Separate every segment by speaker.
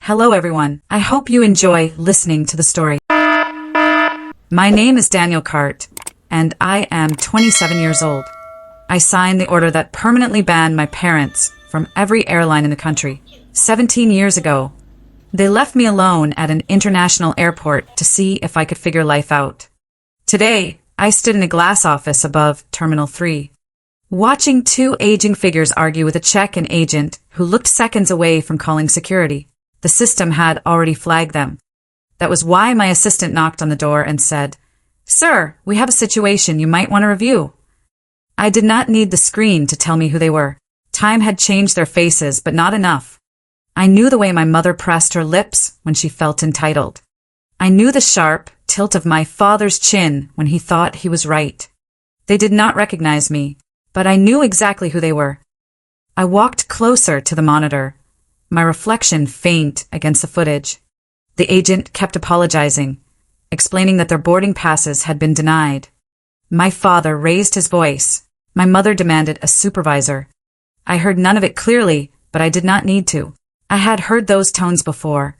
Speaker 1: Hello everyone, I hope you enjoy listening to the story. My name is Daniel Cart, and I am 27 years old. I signed the order that permanently banned my parents from every airline in the country 17 years ago. They left me alone at an international airport to see if I could figure life out. Today, I stood in a glass office above Terminal 3, watching two aging figures argue with a check-in agent who looked seconds away from calling security. The system had already flagged them. That was why my assistant knocked on the door and said, "Sir, we have a situation you might want to review." I did not need the screen to tell me who they were. Time had changed their faces, but not enough. I knew the way my mother pressed her lips when she felt entitled. I knew the sharp tilt of my father's chin when he thought he was right. They did not recognize me, but I knew exactly who they were. I walked closer to the monitor, my reflection faint against the footage. The agent kept apologizing, explaining that their boarding passes had been denied. My father raised his voice. My mother demanded a supervisor. I heard none of it clearly, but I did not need to. I had heard those tones before.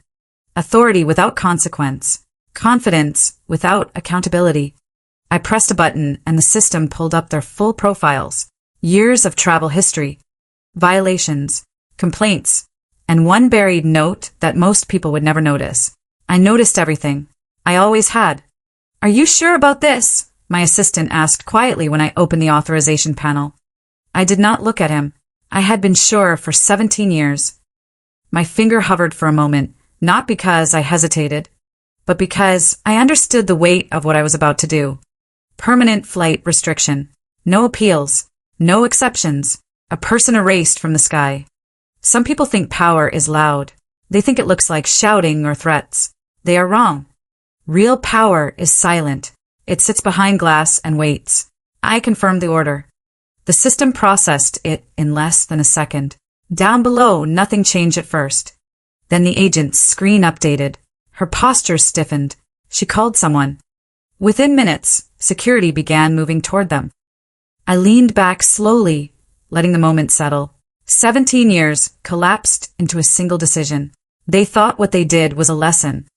Speaker 1: Authority without consequence. Confidence without accountability. I pressed a button and the system pulled up their full profiles. Years of travel history. Violations. Complaints. And one buried note that most people would never notice. I noticed everything. I always had. "Are you sure about this?" my assistant asked quietly when I opened the authorization panel. I did not look at him. I had been sure for 17 years. My finger hovered for a moment, not because I hesitated, but because I understood the weight of what I was about to do. Permanent flight restriction. No appeals. No exceptions. A person erased from the sky. Some people think power is loud. They think it looks like shouting or threats. They are wrong. Real power is silent. It sits behind glass and waits. I confirmed the order. The system processed it in less than a second. Down below, nothing changed at first. Then the agent's screen updated. Her posture stiffened. She called someone. Within minutes, security began moving toward them. I leaned back slowly, letting the moment settle. 17 years collapsed into a single decision. They thought what they did was a lesson.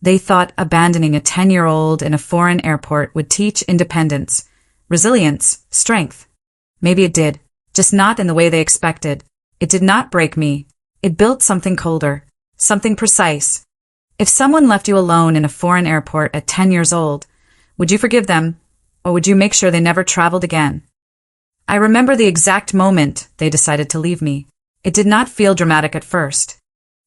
Speaker 1: They thought abandoning a 10-year-old in a foreign airport would teach independence, resilience, strength. Maybe it did, just not in the way they expected. It did not break me. It built something colder, something precise. If someone left you alone in a foreign airport at 10 years old, would you forgive them, or would you make sure they never traveled again? I remember the exact moment they decided to leave me. It did not feel dramatic at first.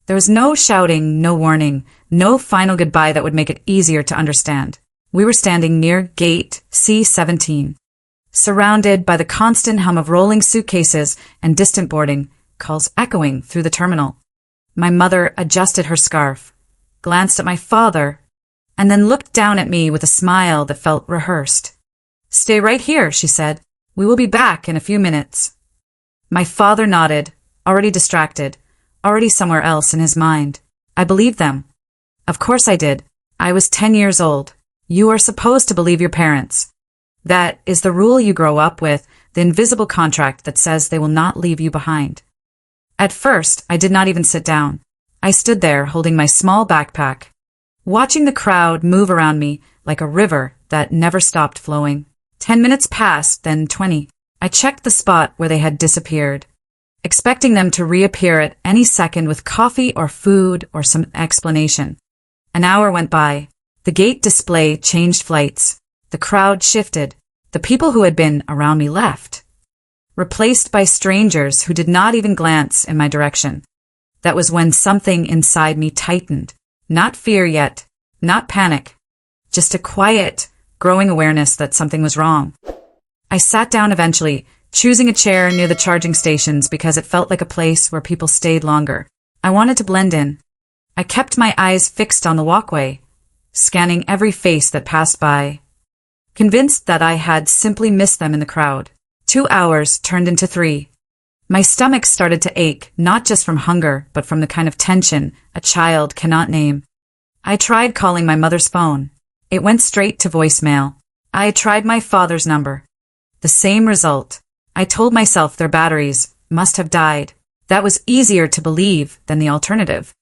Speaker 1: There was no shouting, no warning, no final goodbye that would make it easier to understand. We were standing near gate C-17, surrounded by the constant hum of rolling suitcases and distant boarding calls echoing through the terminal. My mother adjusted her scarf, glanced at my father, and then looked down at me with a smile that felt rehearsed. "Stay right here," she said. "We will be back in a few minutes." My father nodded, already distracted, already somewhere else in his mind. I believed them. Of course I did. I was 10 years old. You are supposed to believe your parents. That is the rule you grow up with, the invisible contract that says they will not leave you behind. At first, I did not even sit down. I stood there holding my small backpack, watching the crowd move around me like a river that never stopped flowing. 10 minutes passed, then 20. I checked the spot where they had disappeared, expecting them to reappear at any second with coffee or food or some explanation. An hour went by. The gate display changed flights. The crowd shifted. The people who had been around me left, replaced by strangers who did not even glance in my direction. That was when something inside me tightened. Not fear yet, not panic, just a quiet, growing awareness that something was wrong. I sat down eventually, choosing a chair near the charging stations because it felt like a place where people stayed longer. I wanted to blend in. I kept my eyes fixed on the walkway, scanning every face that passed by, convinced that I had simply missed them in the crowd. 2 hours turned into 3. My stomach started to ache, not just from hunger, but from the kind of tension a child cannot name. I tried calling my mother's phone. It went straight to voicemail. I tried my father's number. The same result. I told myself their batteries must have died. That was easier to believe than the alternative.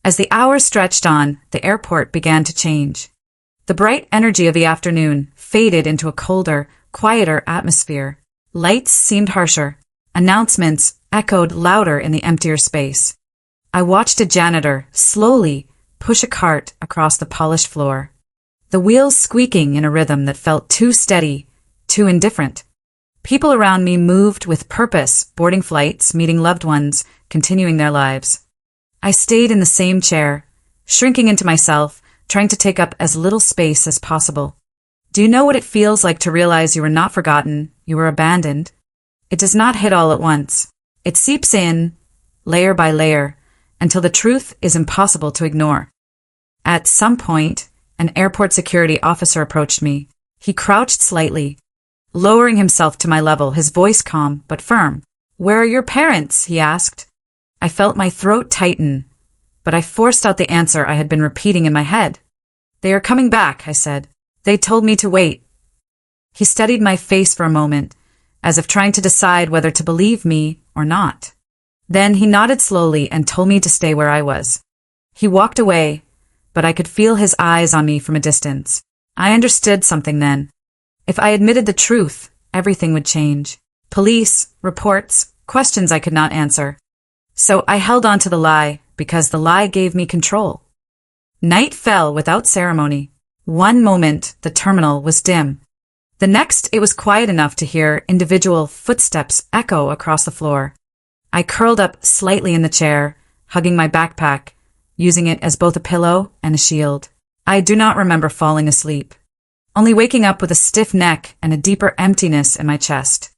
Speaker 1: As the hours stretched on, the airport began to change. The bright energy of the afternoon faded into a colder, quieter atmosphere. Lights seemed harsher. Announcements echoed louder in the emptier space. I watched a janitor slowly push a cart across the polished floor, the wheels squeaking in a rhythm that felt too steady, too indifferent. People around me moved with purpose, boarding flights, meeting loved ones, continuing their lives. I stayed in the same chair, shrinking into myself, trying to take up as little space as possible. Do you know what it feels like to realize you were not forgotten, you were abandoned? It does not hit all at once. It seeps in, layer by layer, until the truth is impossible to ignore. At some point, an airport security officer approached me. He crouched slightly, lowering himself to my level, his voice calm but firm. "Where are your parents?" he asked. I felt my throat tighten, but I forced out the answer I had been repeating in my head. "They are coming back," I said. "They told me to wait." He studied my face for a moment, as if trying to decide whether to believe me or not. Then he nodded slowly and told me to stay where I was. He walked away, but I could feel his eyes on me from a distance. I understood something then. If I admitted the truth, everything would change. Police, reports, questions I could not answer. So I held on to the lie, because the lie gave me control. Night fell without ceremony. One moment, the terminal was dim. The next, it was quiet enough to hear individual footsteps echo across the floor. I curled up slightly in the chair, hugging my backpack, using it as both a pillow and a shield. I do not remember falling asleep, only waking up with a stiff neck and a deeper emptiness in my chest.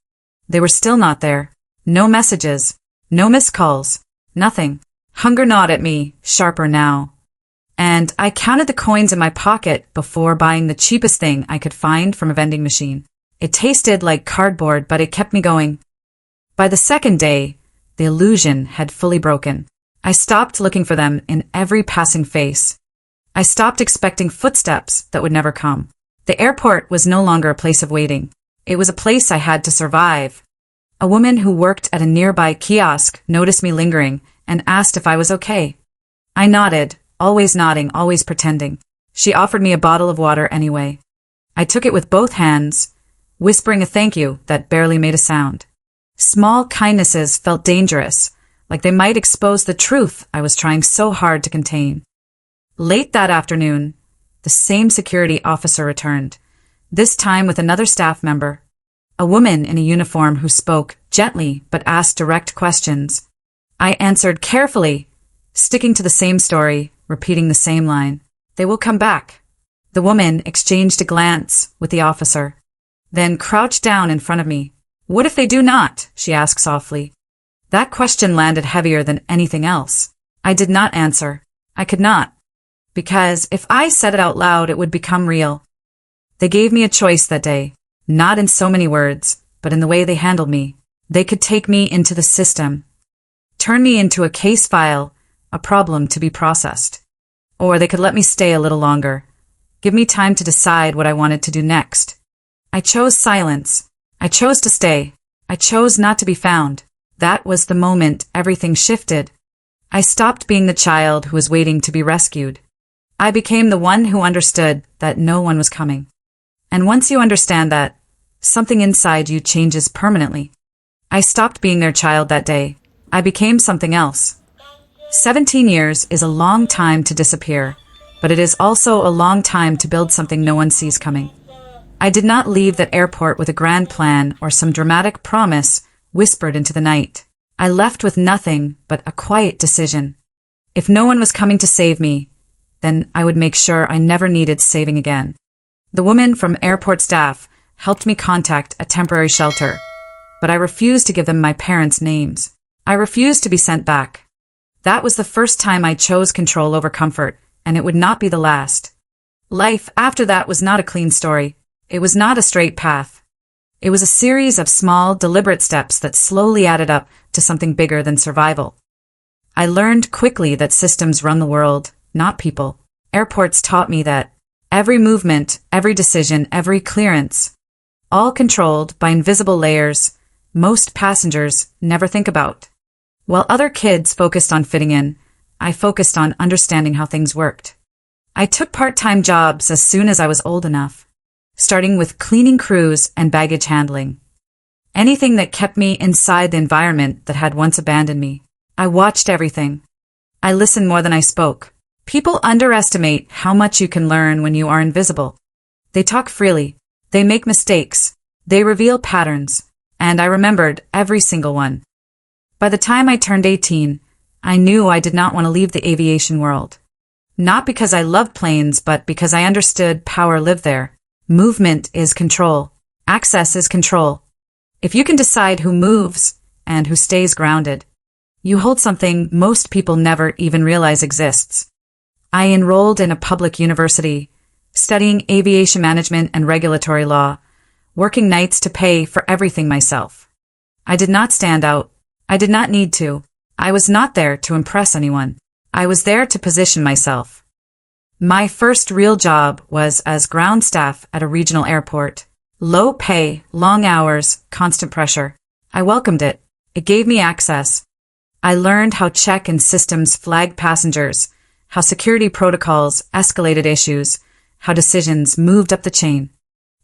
Speaker 1: They were still not there. No messages, no missed calls, nothing. Hunger gnawed at me, sharper now. And I counted the coins in my pocket before buying the cheapest thing I could find from a vending machine. It tasted like cardboard, but it kept me going. By the second day, the illusion had fully broken. I stopped looking for them in every passing face. I stopped expecting footsteps that would never come. The airport was no longer a place of waiting. It was a place I had to survive. A woman who worked at a nearby kiosk noticed me lingering and asked if I was okay. I nodded, always nodding, always pretending. She offered me a bottle of water anyway. I took it with both hands, whispering a thank you that barely made a sound. Small kindnesses felt dangerous, like they might expose the truth I was trying so hard to contain. Late that afternoon, the same security officer returned, this time with another staff member, a woman in a uniform who spoke gently but asked direct questions. I answered carefully, sticking to the same story, repeating the same line. "They will come back." The woman exchanged a glance with the officer, then crouched down in front of me. "What if they do not?" she asked softly. That question landed heavier than anything else. I did not answer. I could not. Because if I said it out loud, it would become real. They gave me a choice that day, not in so many words, but in the way they handled me. They could take me into the system, turn me into a case file, a problem to be processed. Or they could let me stay a little longer, give me time to decide what I wanted to do next. I chose silence. I chose to stay. I chose not to be found. That was the moment everything shifted. I stopped being the child who was waiting to be rescued. I became the one who understood that no one was coming. And once you understand that, something inside you changes permanently. I stopped being their child that day. I became something else. 17 years is a long time to disappear, but it is also a long time to build something no one sees coming. I did not leave that airport with a grand plan or some dramatic promise whispered into the night. I left with nothing but a quiet decision. If no one was coming to save me, then I would make sure I never needed saving again. The woman from airport staff helped me contact a temporary shelter, but I refused to give them my parents' names. I refused to be sent back. That was the first time I chose control over comfort, and it would not be the last. Life after that was not a clean story. It was not a straight path. It was a series of small, deliberate steps that slowly added up to something bigger than survival. I learned quickly that systems run the world, not people. Airports taught me that every movement, every decision, every clearance, all controlled by invisible layers most passengers never think about. While other kids focused on fitting in, I focused on understanding how things worked. I took part-time jobs as soon as I was old enough, starting with cleaning crews and baggage handling. Anything that kept me inside the environment that had once abandoned me. I watched everything. I listened more than I spoke. People underestimate how much you can learn when you are invisible. They talk freely. They make mistakes. They reveal patterns. And I remembered every single one. By the time I turned 18, I knew I did not want to leave the aviation world. Not because I loved planes, but because I understood power lived there. Movement is control. Access is control. If you can decide who moves and who stays grounded, you hold something most people never even realize exists. I enrolled in a public university, studying aviation management and regulatory law, working nights to pay for everything myself. I did not stand out. I did not need to. I was not there to impress anyone. I was there to position myself. My first real job was as ground staff at a regional airport. Low pay, long hours, constant pressure. I welcomed it. It gave me access. I learned how check-in systems flagged passengers, how security protocols escalated issues, how decisions moved up the chain.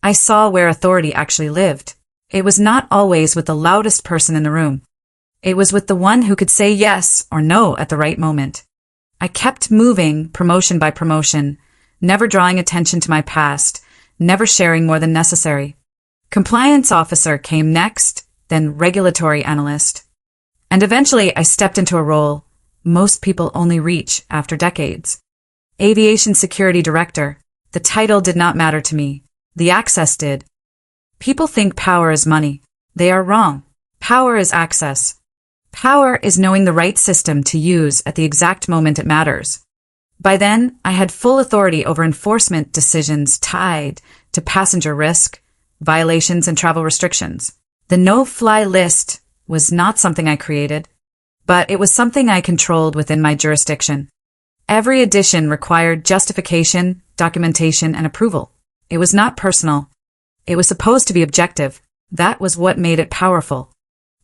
Speaker 1: I saw where authority actually lived. It was not always with the loudest person in the room. It was with the one who could say yes or no at the right moment. I kept moving promotion by promotion, never drawing attention to my past, never sharing more than necessary. Compliance officer came next, then regulatory analyst. And eventually I stepped into a role most people only reach after decades. Aviation security director. The title did not matter to me. The access did. People think power is money. They are wrong. Power is access. Power is knowing the right system to use at the exact moment it matters. By then, I had full authority over enforcement decisions tied to passenger risk, violations, and travel restrictions. The no-fly list was not something I created, but it was something I controlled within my jurisdiction. Every addition required justification, documentation, and approval. It was not personal. It was supposed to be objective. That was what made it powerful.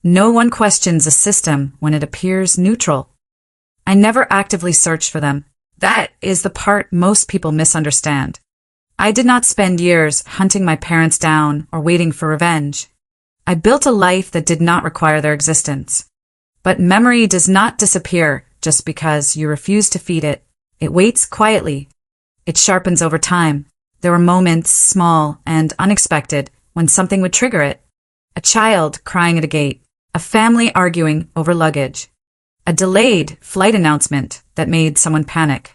Speaker 1: No one questions a system when it appears neutral. I never actively searched for them. That is the part most people misunderstand. I did not spend years hunting my parents down or waiting for revenge. I built a life that did not require their existence. But memory does not disappear just because you refuse to feed it. It waits quietly. It sharpens over time. There were moments, small and unexpected, when something would trigger it. A child crying at a gate. A family arguing over luggage. A delayed flight announcement that made someone panic.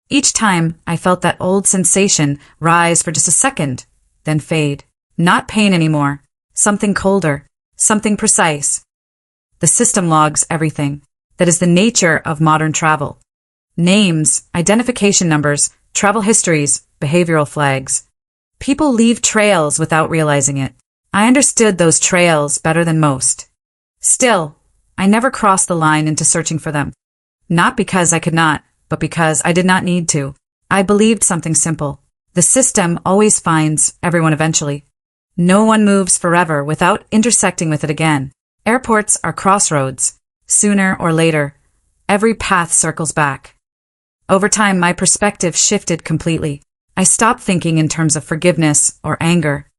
Speaker 1: Each time, I felt that old sensation rise for just a second, then fade. Not pain anymore. Something colder. Something precise. The system logs everything. That is the nature of modern travel. Names, identification numbers, travel histories, behavioral flags. People leave trails without realizing it. I understood those trails better than most. Still, I never crossed the line into searching for them. Not because I could not, but because I did not need to. I believed something simple. The system always finds everyone eventually. No one moves forever without intersecting with it again. Airports are crossroads. Sooner or later, every path circles back. Over time, my perspective shifted completely. I stopped thinking in terms of forgiveness or anger.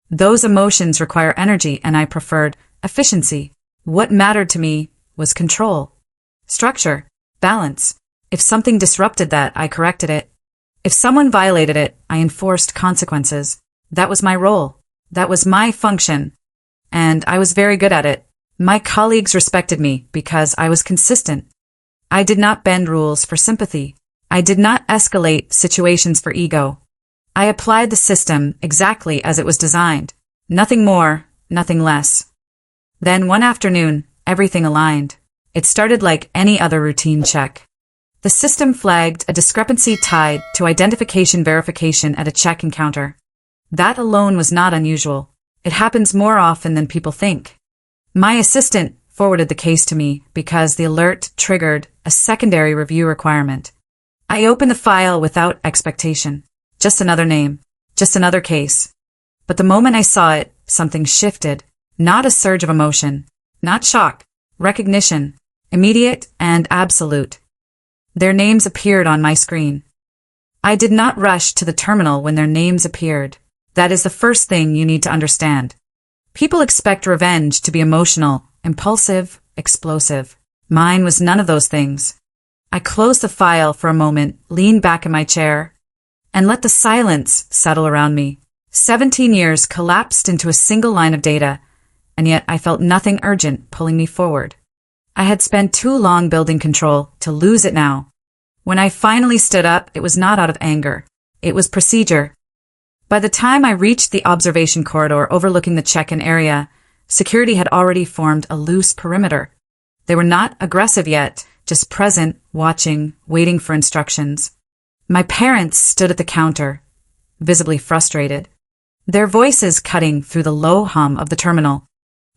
Speaker 1: Those emotions require energy, and I preferred efficiency. What mattered to me was control, structure, balance. If something disrupted that, I corrected it. If someone violated it, I enforced consequences. That was my role. That was my function. And I was very good at it. My colleagues respected me because I was consistent. I did not bend rules for sympathy. I did not escalate situations for ego. I applied the system exactly as it was designed. Nothing more, nothing less. Then one afternoon, everything aligned. It started like any other routine check. The system flagged a discrepancy tied to identification verification at a check-in counter. That alone was not unusual. It happens more often than people think. My assistant forwarded the case to me because the alert triggered a secondary review requirement. I opened the file without expectation. Just another name. Just another case. But the moment I saw it, something shifted. Not a surge of emotion. Not shock. Recognition. Immediate and absolute. Their names appeared on my screen. I did not rush to the terminal when their names appeared. That is the first thing you need to understand. People expect revenge to be emotional, impulsive, explosive. Mine was none of those things. I closed the file for a moment, leaned back in my chair, and let the silence settle around me. 17 years collapsed into a single line of data, and yet I felt nothing urgent pulling me forward. I had spent too long building control to lose it now. When I finally stood up, it was not out of anger. It was procedure. By the time I reached the observation corridor overlooking the check-in area, security had already formed a loose perimeter. They were not aggressive yet, just present, watching, waiting for instructions. My parents stood at the counter, visibly frustrated, their voices cutting through the low hum of the terminal.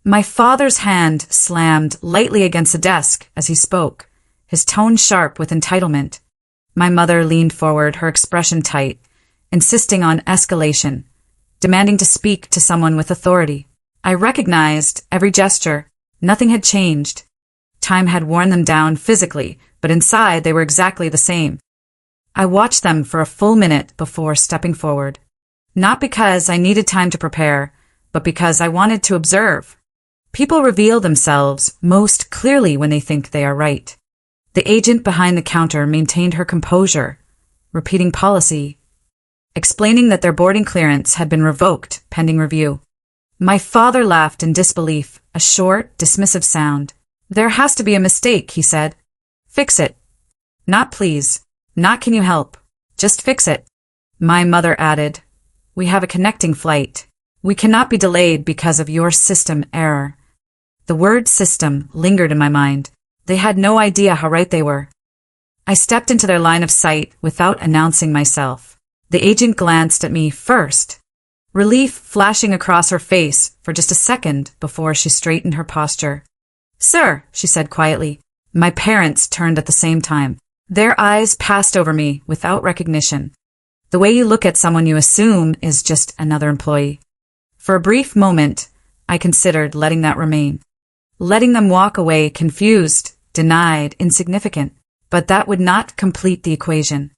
Speaker 1: My father's hand slammed lightly against the desk as he spoke, his tone sharp with entitlement. My mother leaned forward, her expression tight, insisting on escalation, demanding to speak to someone with authority. I recognized every gesture. Nothing had changed. Time had worn them down physically, but inside they were exactly the same. I watched them for a full minute before stepping forward. Not because I needed time to prepare, but because I wanted to observe. People reveal themselves most clearly when they think they are right. The agent behind the counter maintained her composure, repeating policy, explaining that their boarding clearance had been revoked pending review. My father laughed in disbelief, a short, dismissive sound. "There has to be a mistake," he said. "Fix it. Not please. Not can you help. Just fix it." My mother added, "We have a connecting flight. We cannot be delayed because of your system error." The word system lingered in my mind. They had no idea how right they were. I stepped into their line of sight without announcing myself. The agent glanced at me first, relief flashing across her face for just a second before she straightened her posture. "Sir," she said quietly. My parents turned at the same time. Their eyes passed over me without recognition. The way you look at someone you assume is just another employee. For a brief moment, I considered letting that remain. Letting them walk away confused, denied, insignificant. But that would not complete the equation.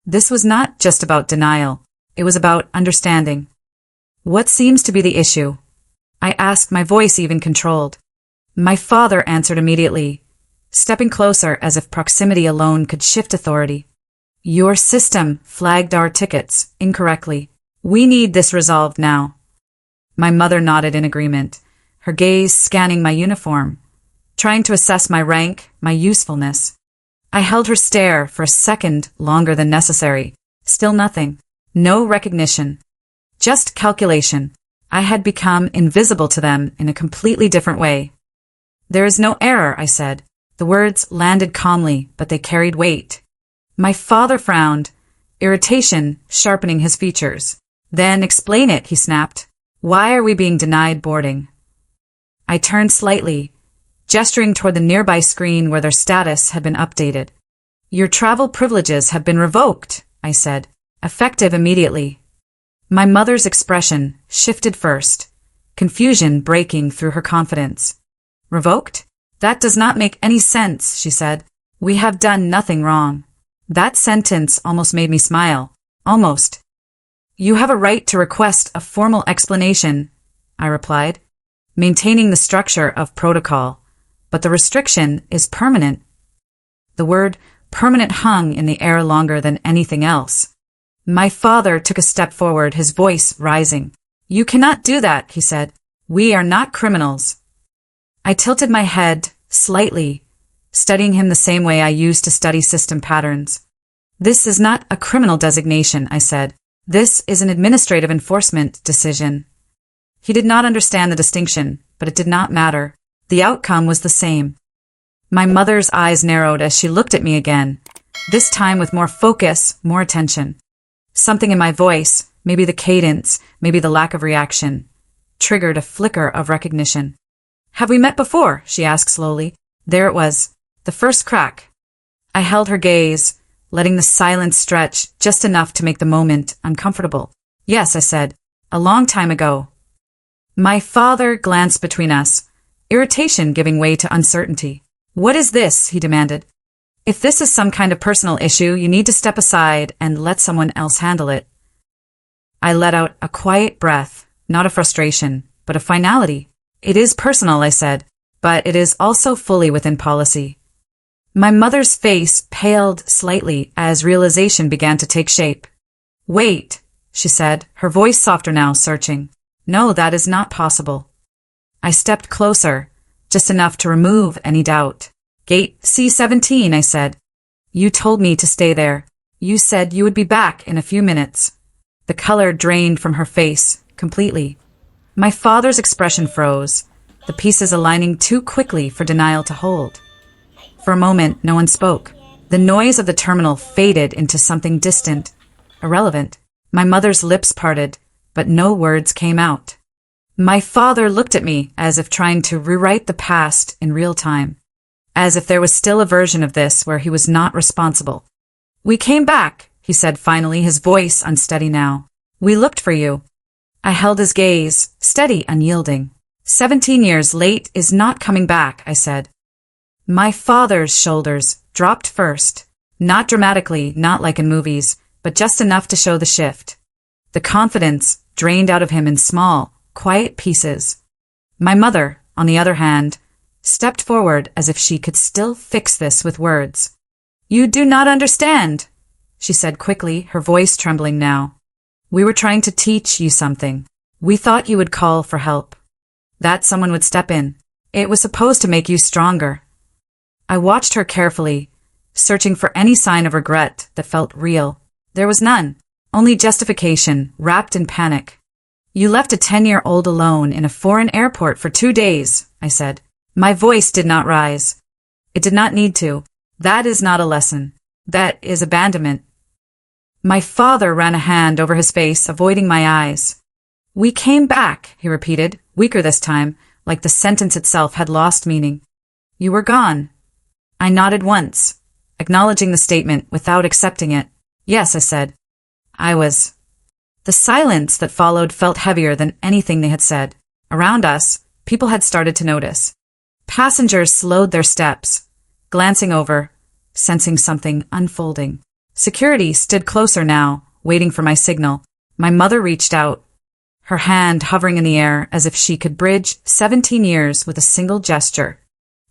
Speaker 1: This was not just about denial. It was about understanding. "What seems to be the issue?" I asked, my voice even controlled. My father answered immediately, stepping closer as if proximity alone could shift authority. "Your system flagged our tickets incorrectly. We need this resolved now." My mother nodded in agreement, her gaze scanning my uniform, trying to assess my rank, my usefulness. I held her stare for a second longer than necessary. Still nothing. No recognition. Just calculation. I had become invisible to them in a completely different way. "There is no error," I said. The words landed calmly, but they carried weight. My father frowned, irritation sharpening his features. "Then explain it," he snapped. "Why are we being denied boarding?" I turned slightly, gesturing toward the nearby screen where their status had been updated. "Your travel privileges have been revoked," I said, effective immediately. My mother's expression shifted first, confusion breaking through her confidence. "Revoked? That does not make any sense," she said. "We have done nothing wrong." That sentence almost made me smile. Almost. "You have a right to request a formal explanation," I replied, maintaining the structure of protocol, "but the restriction is permanent." The word permanent hung in the air longer than anything else. My father took a step forward, his voice rising. "You cannot do that," he said. "We are not criminals." I tilted my head slightly, studying him the same way I used to study system patterns. "This is not a criminal designation," I said. "This is an administrative enforcement decision." He did not understand the distinction, but it did not matter. The outcome was the same. My mother's eyes narrowed as she looked at me again, this time with more focus, more attention. Something in my voice, maybe the cadence, maybe the lack of reaction, triggered a flicker of recognition. "Have we met before?" she asked slowly. There it was, the first crack. I held her gaze, letting the silence stretch just enough to make the moment uncomfortable. "Yes," I said, "a long time ago." My father glanced between us, irritation giving way to uncertainty. "What is this?" he demanded. If this is some kind of personal issue, you need to step aside and let someone else handle it. I let out a quiet breath, not a frustration, but a finality. It is personal, I said, but it is also fully within policy. My mother's face paled slightly as realization began to take shape. Wait, she said, her voice softer now, searching. No, that is not possible. I stepped closer, just enough to remove any doubt. Gate C17, I said. You told me to stay there. You said you would be back in a few minutes. The color drained from her face, completely. My father's expression froze, the pieces aligning too quickly for denial to hold. For a moment, no one spoke. The noise of the terminal faded into something distant, irrelevant. My mother's lips parted, but no words came out. My father looked at me as if trying to rewrite the past in real time, as if there was still a version of this where he was not responsible. We came back, he said finally, his voice unsteady now. We looked for you. I held his gaze, steady, unyielding. 17 years late is not coming back, I said. My father's shoulders dropped first, not dramatically, not like in movies, but just enough to show the shift. The confidence drained out of him in small, quiet pieces. My mother, on the other hand, stepped forward as if she could still fix this with words. You do not understand, she said quickly, her voice trembling now. We were trying to teach you something. We thought you would call for help. That someone would step in. It was supposed to make you stronger. I watched her carefully, searching for any sign of regret that felt real. There was none, only justification, wrapped in panic. You left a 10-year-old alone in a foreign airport for 2 days, I said. My voice did not rise. It did not need to. That is not a lesson. That is abandonment. My father ran a hand over his face, avoiding my eyes. We came back, he repeated, weaker this time, like the sentence itself had lost meaning. You were gone. I nodded once, acknowledging the statement without accepting it. Yes, I said. I was. The silence that followed felt heavier than anything they had said. Around us, people had started to notice. Passengers slowed their steps, glancing over, sensing something unfolding. Security stood closer now, waiting for my signal. My mother reached out, her hand hovering in the air as if she could bridge 17 years with a single gesture.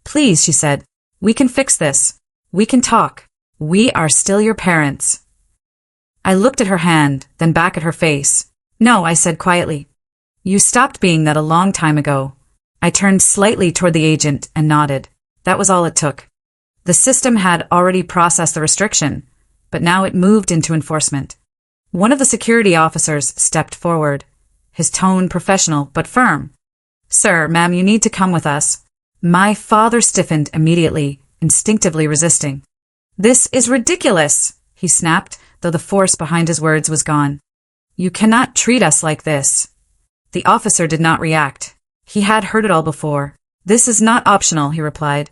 Speaker 1: Please, she said, we can fix this. We can talk. We are still your parents. I looked at her hand, then back at her face. No, I said quietly. You stopped being that a long time ago. I turned slightly toward the agent and nodded. That was all it took. The system had already processed the restriction, but now it moved into enforcement. One of the security officers stepped forward, his tone professional but firm. Sir, ma'am, you need to come with us. My father stiffened immediately, instinctively resisting. This is ridiculous, he snapped, though the force behind his words was gone. You cannot treat us like this. The officer did not react. He had heard it all before. This is not optional, he replied.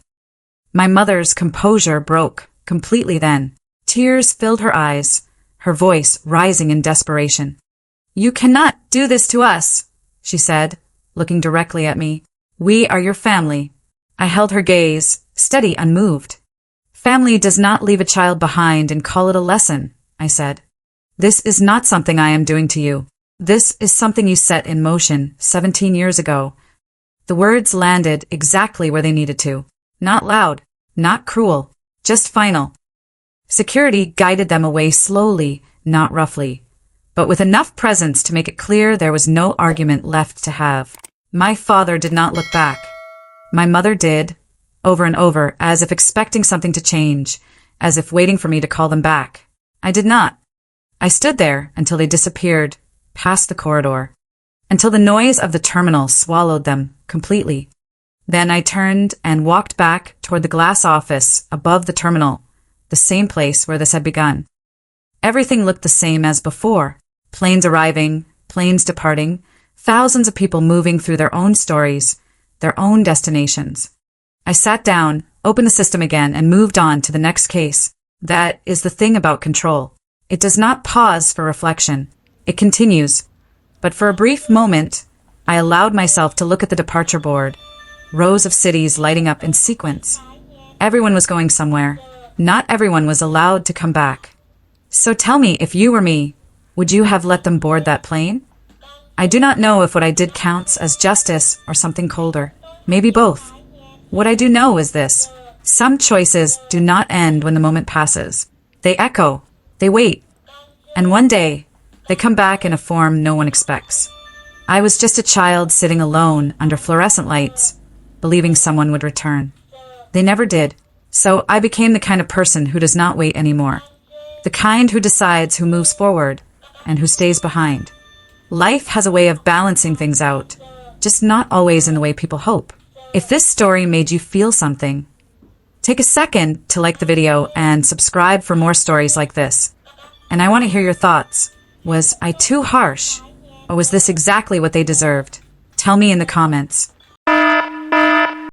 Speaker 1: My mother's composure broke completely then. Tears filled her eyes, her voice rising in desperation. You cannot do this to us, she said, looking directly at me. We are your family. I held her gaze, steady, unmoved. Family does not leave a child behind and call it a lesson, I said. This is not something I am doing to you. This is something you set in motion 17 years ago. The words landed exactly where they needed to. Not loud, not cruel, just final. Security guided them away slowly, not roughly, but with enough presence to make it clear there was no argument left to have. My father did not look back. My mother did, over and over, as if expecting something to change, as if waiting for me to call them back. I did not. I stood there until they disappeared, past the corridor, until the noise of the terminal swallowed them completely. Then I turned and walked back toward the glass office above the terminal, the same place where this had begun. Everything looked the same as before. Planes arriving, planes departing, thousands of people moving through their own stories, their own destinations. I sat down, opened the system again, and moved on to the next case. That is the thing about control. It does not pause for reflection. It continues. But for a brief moment, I allowed myself to look at the departure board. Rows of cities lighting up in sequence. Everyone was going somewhere. Not everyone was allowed to come back. So tell me, if you were me, would you have let them board that plane? I do not know if what I did counts as justice or something colder. Maybe both. What I do know is this. Some choices do not end when the moment passes. They echo. They wait. And one day, they come back in a form no one expects. I was just a child sitting alone under fluorescent lights, believing someone would return. They never did. So I became the kind of person who does not wait anymore. The kind who decides who moves forward and who stays behind. Life has a way of balancing things out, just not always in the way people hope. If this story made you feel something, take a second to like the video and subscribe for more stories like this. And I want to hear your thoughts. Was I too harsh? Or was this exactly what they deserved? Tell me in the comments.